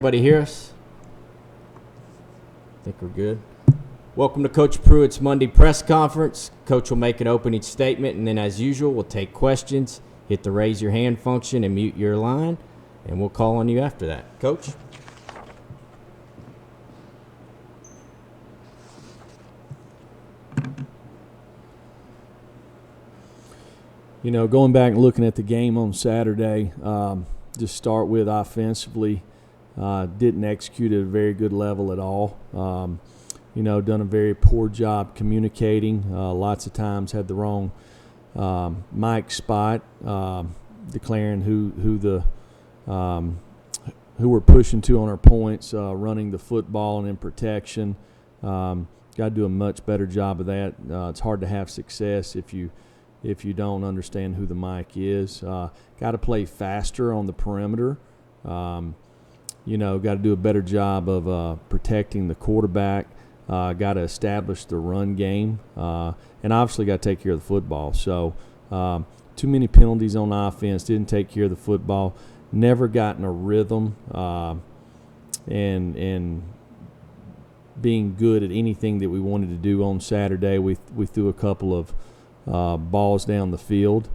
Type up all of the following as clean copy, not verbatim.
Everybody hear us? I think we're good. Welcome to Coach Pruitt's Monday press conference. Coach will make an opening statement, and then as usual, we'll take questions, hit the raise your hand function and mute your line, and we'll call on you after that. Coach? You know, going back and looking at the game on Saturday, just start with offensively. Didn't execute at a very good level at all. Done a very poor job communicating. Lots of times had the wrong mic spot, declaring who we're pushing to on our points, running the football and in protection. Got to do a much better job of that. It's hard to have success if you don't understand who the mic is. Got to play faster on the perimeter. Got to do a better job of protecting the quarterback. Got to establish the run game. And obviously got to take care of the football. So too many penalties on offense, didn't take care of the football, never got in a rhythm and being good at anything that we wanted to do on Saturday. We threw a couple of balls down the field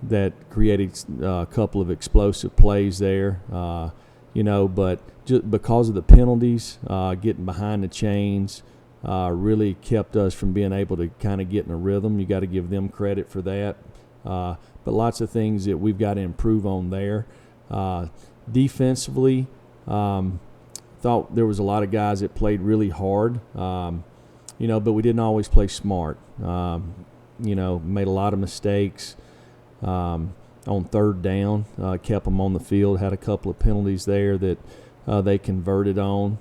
that created a couple of explosive plays there, but just because of the penalties, getting behind the chains, really kept us from being able to kind of get in a rhythm. You got to give them credit for that. But lots of things that we've got to improve on there. Defensively, thought there was a lot of guys that played really hard, but we didn't always play smart. Made a lot of mistakes. On third down, kept them on the field, had a couple of penalties there that they converted on.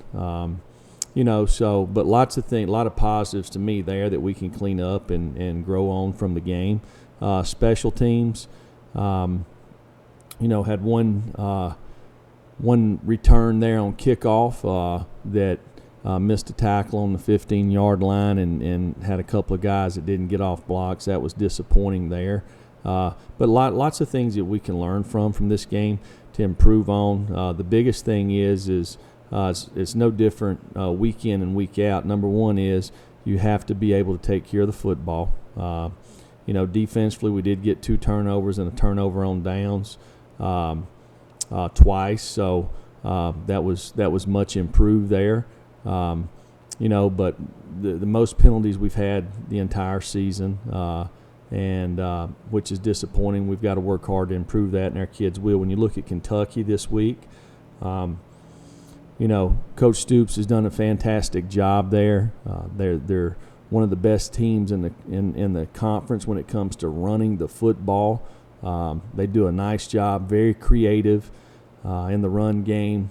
But lots of things, a lot of positives to me there that we can clean up and grow on from the game. Special teams, had one return there on kickoff that missed a tackle on the 15-yard line and had a couple of guys that didn't get off blocks. That was disappointing there. But lots of things that we can learn from this game to improve on. The biggest thing is it's no different week in and week out. Number one is you have to be able to take care of the football. Defensively we did get 2 turnovers and a turnover on downs twice, so that was much improved there. But the most penalties we've had the entire season. And which is disappointing. We've got to work hard to improve that, and our kids will. When you look at Kentucky this week, Coach Stoops has done a fantastic job there. They're one of the best teams in the conference when it comes to running the football. They do a nice job, very creative in the run game.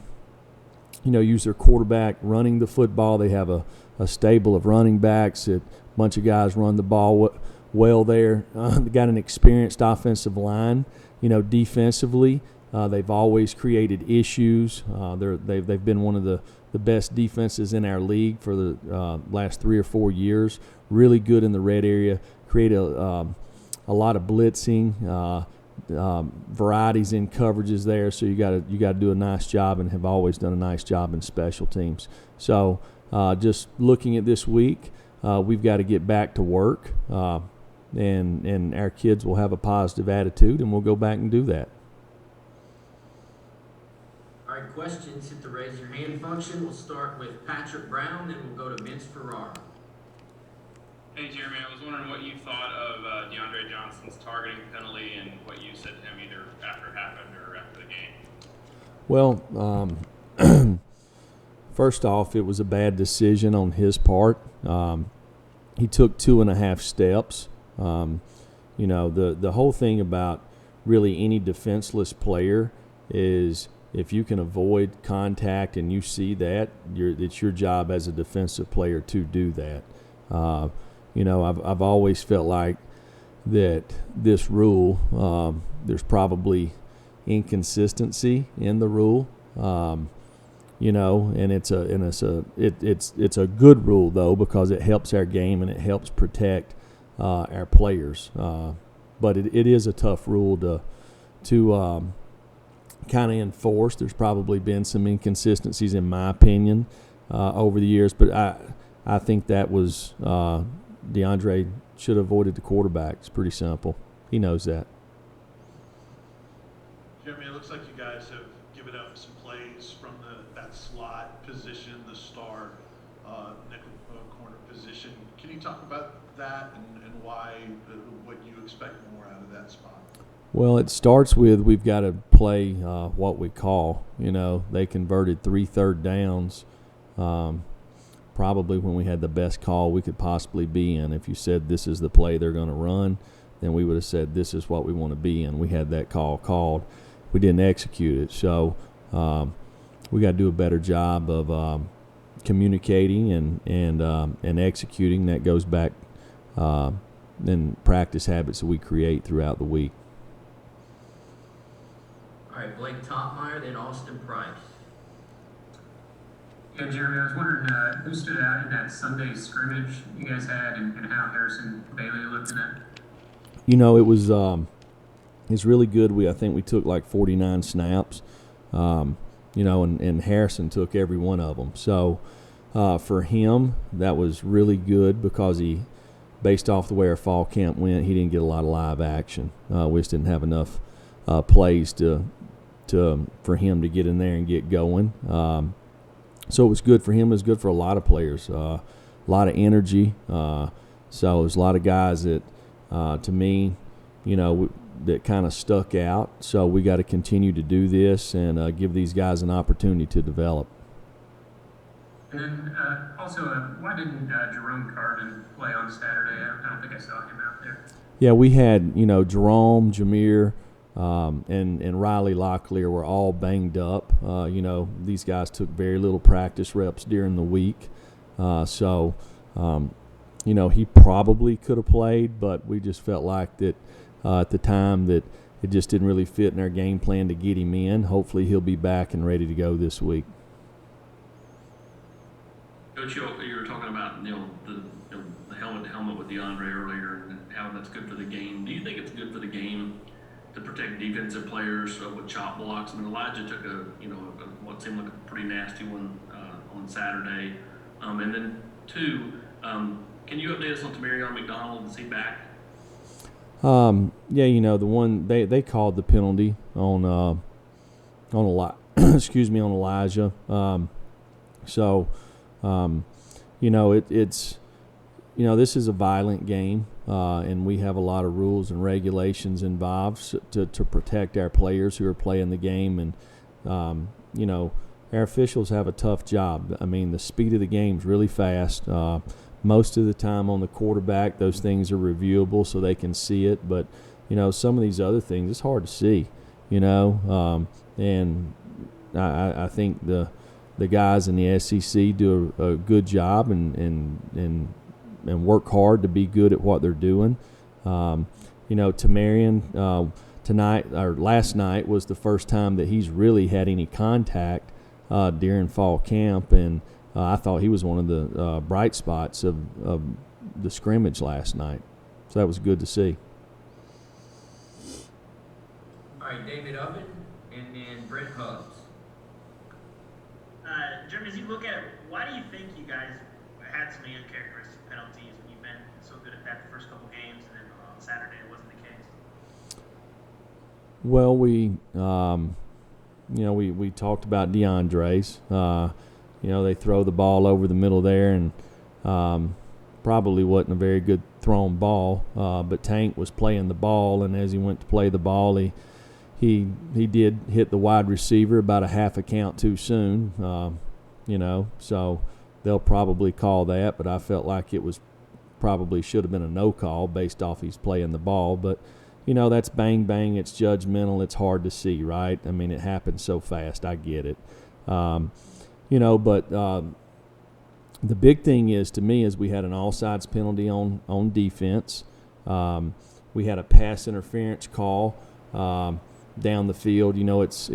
Use their quarterback running the football. They have a stable of running backs. A bunch of guys run the ball well there. They got an experienced offensive line. Defensively, they've always created issues. They've been one of the best defenses in our league for the last 3 or 4 years. Really good in the red area. Create a lot of blitzing, varieties in coverages there. So you got to do a nice job, and have always done a nice job in special teams. So just looking at this week, we've got to get back to work. And our kids will have a positive attitude, and we'll go back and do that. All right, questions, hit the raise your hand function. We'll start with Patrick Brown, then we'll go to Vince Ferrara. Hey, Jeremy, I was wondering what you thought of DeAndre Johnson's targeting penalty and what you said to him either after it happened or after the game. Well, first off, it was a bad decision on his part. He took 2.5 steps. The whole thing about really any defenseless player is if you can avoid contact and you see that, it's your job as a defensive player to do that. I've always felt like that this rule, there's probably inconsistency in the rule. And it's a good rule though, because it helps our game and it helps protect our players, but it is a tough rule to kind of enforced. There's probably been some inconsistencies, in my opinion, over the years. But I think that was DeAndre should have avoided the quarterback. It's pretty simple. He knows that. Jeremy, it looks like you guys have given up some plays from that slot position, the star nickel corner position. Can you talk about that and why, what you expect more out of that spot? Well, it starts with we've got to play what we call. They converted 3 third downs. Probably when we had the best call we could possibly be in. If you said this is the play they're going to run, then we would have said this is what we want to be in. We had that call called. We didn't execute it. So we got to do a better job of communicating and executing. That goes back in practice habits that we create throughout the week. All right, Blake Topmeyer, then Austin Price. Yeah, Jeremy, I was wondering who stood out in that Sunday scrimmage you guys had and how Harrison Bailey looked in that? It's really good. I think we took like 49 snaps, and Harrison took every one of them. So for him, that was really good because based off the way our fall camp went, he didn't get a lot of live action. We just didn't have enough plays for him to get in there and get going. So it was good for him. It was good for a lot of players. A lot of energy. So there's a lot of guys that, to me, that kind of stuck out. So we got to continue to do this and give these guys an opportunity to develop. And then also, why didn't Jerome Carvin play on Saturday? I don't think I saw him out there. Yeah, we had, Jerome, Jameer, and Riley Locklear were all banged up. These guys took very little practice reps during the week. So he probably could have played, but we just felt like that at the time that it just didn't really fit in our game plan to get him in. Hopefully he'll be back and ready to go this week. Coach, you were talking about the helmet with DeAndre earlier and how that's good for the game. Do you think it's good for the game to protect defensive players with chop blocks? I mean, Elijah took what seemed like a pretty nasty one on Saturday. And then two, can you update us on Tamarion McDonald? Is he back? The one they called the penalty on excuse me, on Elijah. This is a violent game, and we have a lot of rules and regulations involved to protect our players who are playing the game. And, our officials have a tough job. I mean, the speed of the game is really fast. Most of the time on the quarterback, those things are reviewable so they can see it. But, some of these other things, it's hard to see, and I think the guys in the SEC do a good job and work hard to be good at what they're doing. Tamarion last night was the first time that he's really had any contact during fall camp, and I thought he was one of the bright spots of the scrimmage last night. So that was good to see. All right, David Oven, and then Brett Hubbs. Jeremy, as you look at it, why do you think you guys had so many uncharacteristic penalties when you've been so good at that the first couple games, and then on Saturday it wasn't the case? Well, we talked about DeAndre's. They throw the ball over the middle there, and probably wasn't a very good thrown ball. But Tank was playing the ball, and as he went to play the ball, he did hit the wide receiver about a half a count too soon. So they'll probably call that, but I felt like it was probably should have been a no call based off he's playing the ball. But, that's bang, bang. It's judgmental. It's hard to see, right? I mean, it happens so fast. I get it. But the big thing is, to me, is we had an all-sides penalty on defense. We had a pass interference call down the field. It's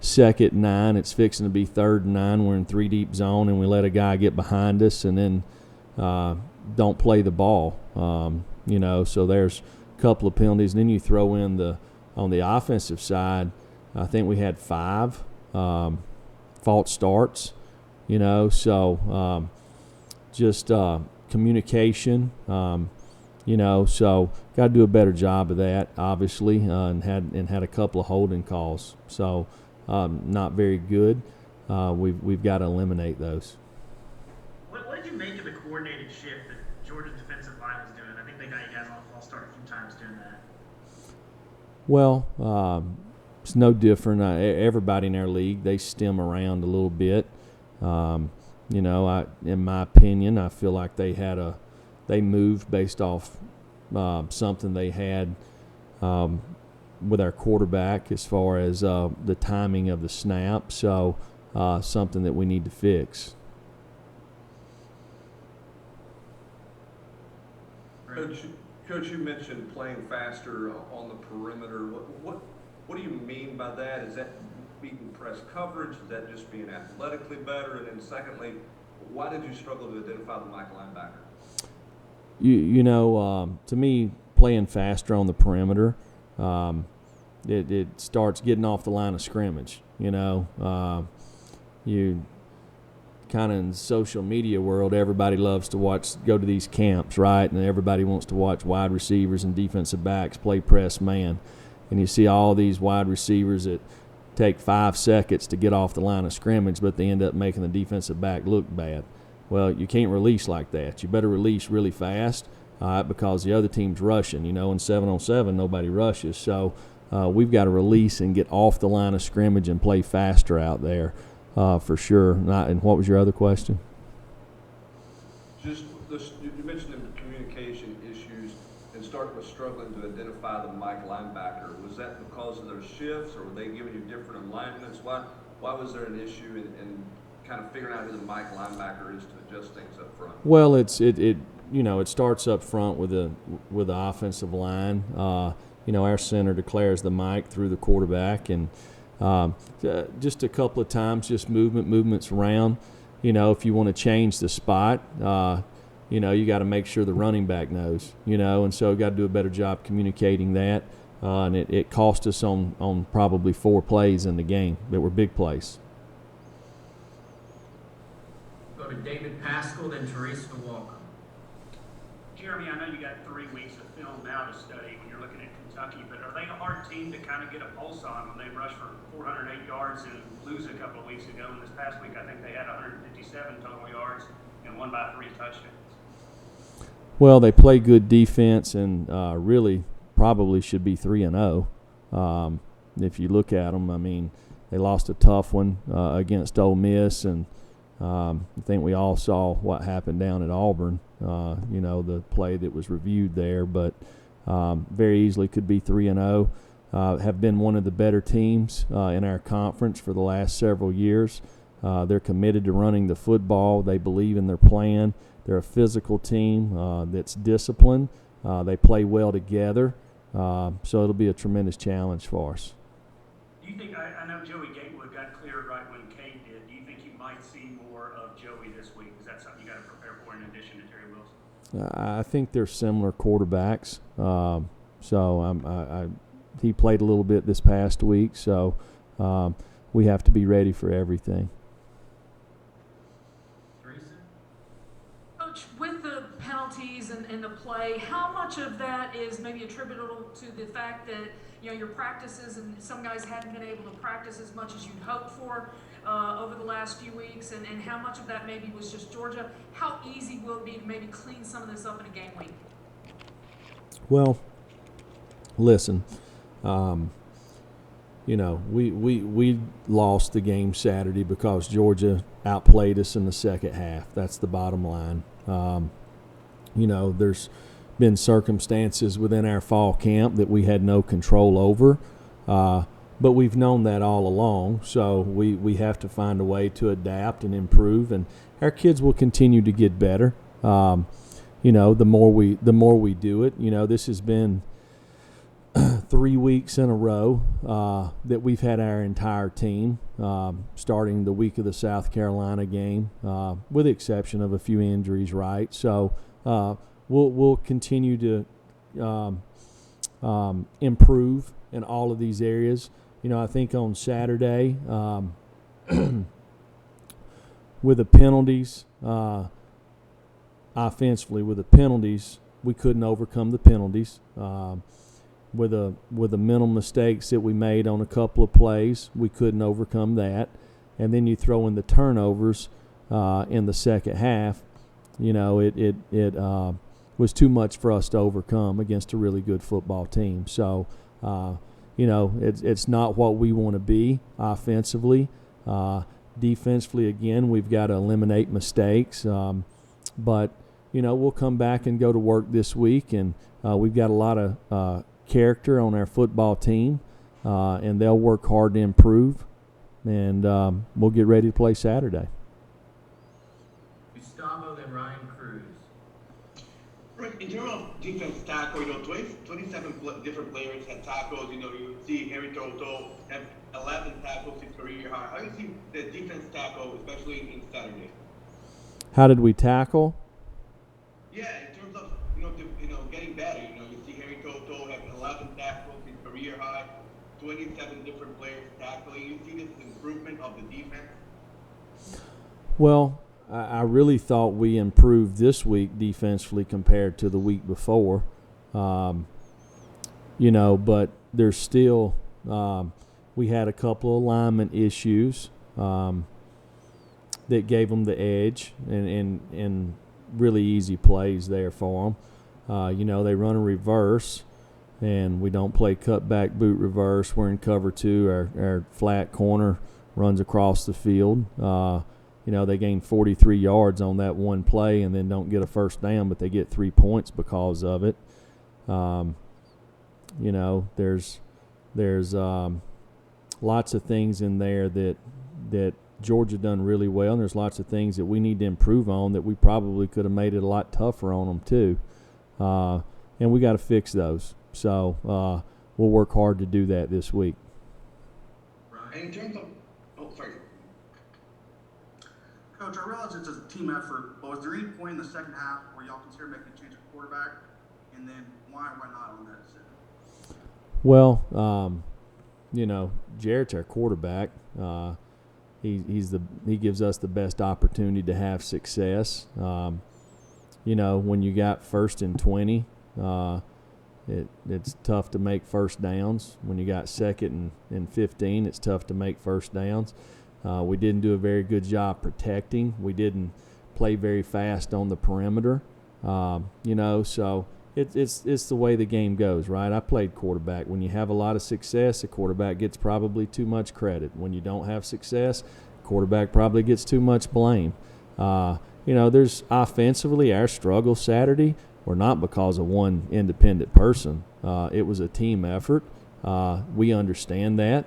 2nd and 9. It's fixing to be 3rd and 9. We're in 3 deep zone, and we let a guy get behind us and then don't play the ball. So there's a couple of penalties. And then you throw in on the offensive side, I think we had 5 false starts, so just communication, so got to do a better job of that, obviously, and had a couple of holding calls, so not very good. We've got to eliminate those. What did you make of the coordinated shift that Georgia's defensive line was doing? I think they got you guys on a false start a few times doing that. Well, it's no different. Everybody in our league, they stem around a little bit. In my opinion, I feel like they moved based off something they had with our quarterback as far as the timing of the snap. So something that we need to fix. Coach, you mentioned playing faster on the perimeter. What do you mean by that? Is that beating press coverage? Is that just being athletically better? And then secondly, why did you struggle to identify the Mike linebacker? To me, playing faster on the perimeter, it starts getting off the line of scrimmage. You kind of in the social media world, everybody loves to go to these camps, right? And everybody wants to watch wide receivers and defensive backs play press man. And you see all these wide receivers that take 5 seconds to get off the line of scrimmage, but they end up making the defensive back look bad. Well, you can't release like that. You better release really fast because the other team's rushing. In 7-on-7, nobody rushes. So we've got to release and get off the line of scrimmage and play faster out there for sure. And what was your other question? Just you mentioned the communication issues and struggling to identify the Mike linebacker. Was that because of their shifts, or were they giving you different alignments? Why was there an issue in kind of figuring out who the Mike linebacker is to adjust things up front? Well, it starts up front with the offensive line. Our center declares the Mike through the quarterback, and just a couple of times, just movements around. If you want to change the spot, you got to make sure the running back knows. And so got to do a better job communicating that. And it cost us on probably 4 plays in the game that were big plays. Go to David Pascal, then Teresa Walker. Jeremy, I know you got 3 weeks of film now to study when you're looking at Kentucky, but are they a hard team to kind of get a pulse on when they rush for 408 yards and lose a couple of weeks ago? And this past week, I think they had 157 total yards and won by 3 touchdowns. Well, they play good defense and really probably should be 3-0. If you look at them, I mean, they lost a tough one against Ole Miss, and I think we all saw what happened down at Auburn, the play that was reviewed there, but very easily could be 3-0. Have been one of the better teams in our conference for the last several years. They're committed to running the football. They believe in their plan. They're a physical team that's disciplined. They play well together, so it'll be a tremendous challenge for us. Do you think, I know Joey Gatewood got cleared right when Cade did. Do you think you might see more of Joey this week? Is that something you got to prepare for in addition to Terry Wilson? I think they're similar quarterbacks. He played a little bit this past week, so we have to be ready for everything. Coach, with the penalties and the play, how much of that is maybe attributable to the fact that your practices and some guys hadn't been able to practice as much as you'd hoped for over the last few weeks, and how much of that maybe was just Georgia? How easy will it be to maybe clean some of this up in a game week? Well, listen, we lost the game Saturday because Georgia outplayed us in the second half. That's the bottom line. There's been circumstances within our fall camp that we had no control over, but we've known that all along, so we have to find a way to adapt and improve, and our kids will continue to get better. The more we do it, this has been 3 weeks in a row that we've had our entire team, starting the week of the South Carolina game, with the exception of a few injuries, right? So we'll continue to improve in all of these areas. I think on Saturday, with the penalties, offensively with the penalties, we couldn't overcome the penalties. With the mental mistakes that we made on a couple of plays, we couldn't overcome that. And then you throw in the turnovers in the second half. It was too much for us to overcome against a really good football team. So, it's not what we want to be offensively. Defensively, again, we've got to eliminate mistakes. But we'll come back and go to work this week, and we've got a lot of character on our football team, and they'll work hard to improve, and we'll get ready to play Saturday. Gustavo, then Ryan Cruz. Rick, in terms of defense tackle, 27 different players had tackles. You see Henry Toto have 11 tackles his career high. How do you see the defense tackle, especially in Saturday? How did we tackle? Yeah, in terms of getting better. You see Henry Toto have 11 tackles his career high, 27 different players tackling. You see this improvement of the defense? Well, I really thought we improved this week defensively compared to the week before. But there's still we had a couple of alignment issues that gave them the edge and really easy plays there for them. They run a reverse, and we don't play cutback boot reverse. We're in cover 2. Our flat corner runs across the field. They gain 43 yards on that one play and then don't get a first down, but they get 3 points because of it. There's lots of things in there that Georgia done really well, and there's lots of things that we need to improve on that we probably could have made it a lot tougher on them too. And we got to fix those. So we'll work hard to do that this week. And in terms of, Coach, I realize it's a team effort, but was there any point in the second half where y'all considered making a change at quarterback? And then why not on that decision? Well, Jarrett's our quarterback. He gives us the best opportunity to have success. When you got 1st and 20, it's tough to make first downs. When you got 2nd and 15, it's tough to make first downs. We didn't do a very good job protecting. We didn't play very fast on the perimeter. So it's the way the game goes, right? I played quarterback. When you have a lot of success, the quarterback gets probably too much credit. When you don't have success, quarterback probably gets too much blame. There's offensively, our struggle Saturday were not because of one independent person. It was a team effort. We understand that.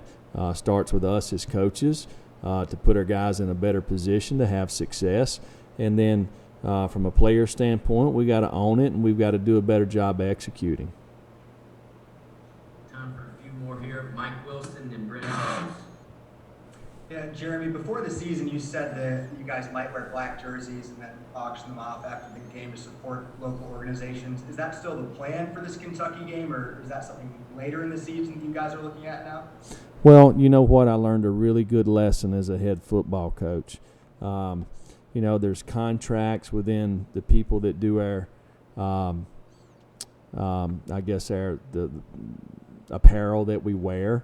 Starts with us as coaches to put our guys in a better position to have success. And then from a player standpoint, we got to own it, and we've got to do a better job executing. Time for a few more here. Mike Wilson and Brent Hughes. Yeah, Jeremy, before the season, you said that you guys might wear black jerseys and then auction them off after the game to support local organizations. Is that still the plan for this Kentucky game, or is that something later in the season that you guys are looking at now? Well, you know what? I learned a really good lesson as a head football coach. There's contracts within the people that do our, the apparel that we wear,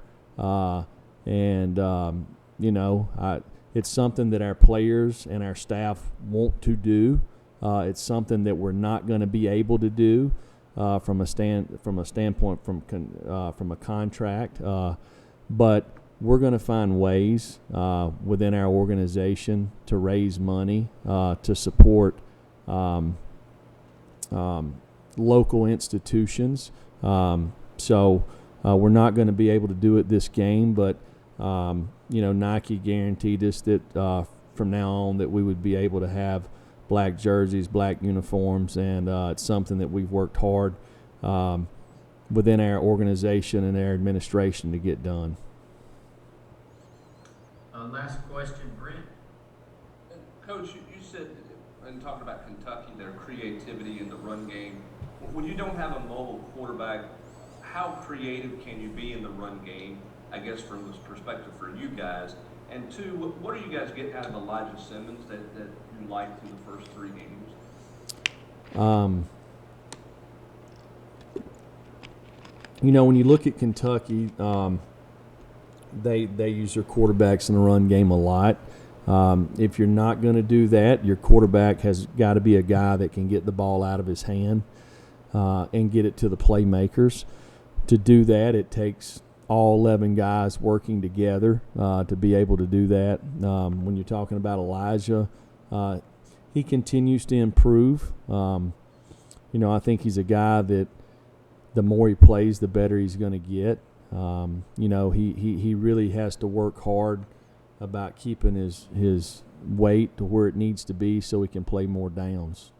it's something that our players and our staff want to do. It's something that we're not going to be able to do from a standpoint from a contract. But we're going to find ways within our organization to raise money to support local institutions. So we're not going to be able to do it this game, but Nike guaranteed us that from now on that we would be able to have black jerseys, black uniforms, and it's something that we've worked hard within our organization and our administration to get done. Last question, Brent. Coach, you said, in talking about Kentucky, their creativity in the run game, when you don't have a mobile quarterback, how creative can you be in the run game? I guess from this perspective for you guys? And two, what are you guys getting out of Elijah Simmons that you liked through the first 3 games? When you look at Kentucky, they use their quarterbacks in the run game a lot. If you're not going to do that, your quarterback has got to be a guy that can get the ball out of his hand and get it to the playmakers. To do that, it takes all 11 guys working together to be able to do that. When you're talking about Elijah, he continues to improve. I think he's a guy that the more he plays, the better he's going to get. He really has to work hard about keeping his weight to where it needs to be so he can play more downs.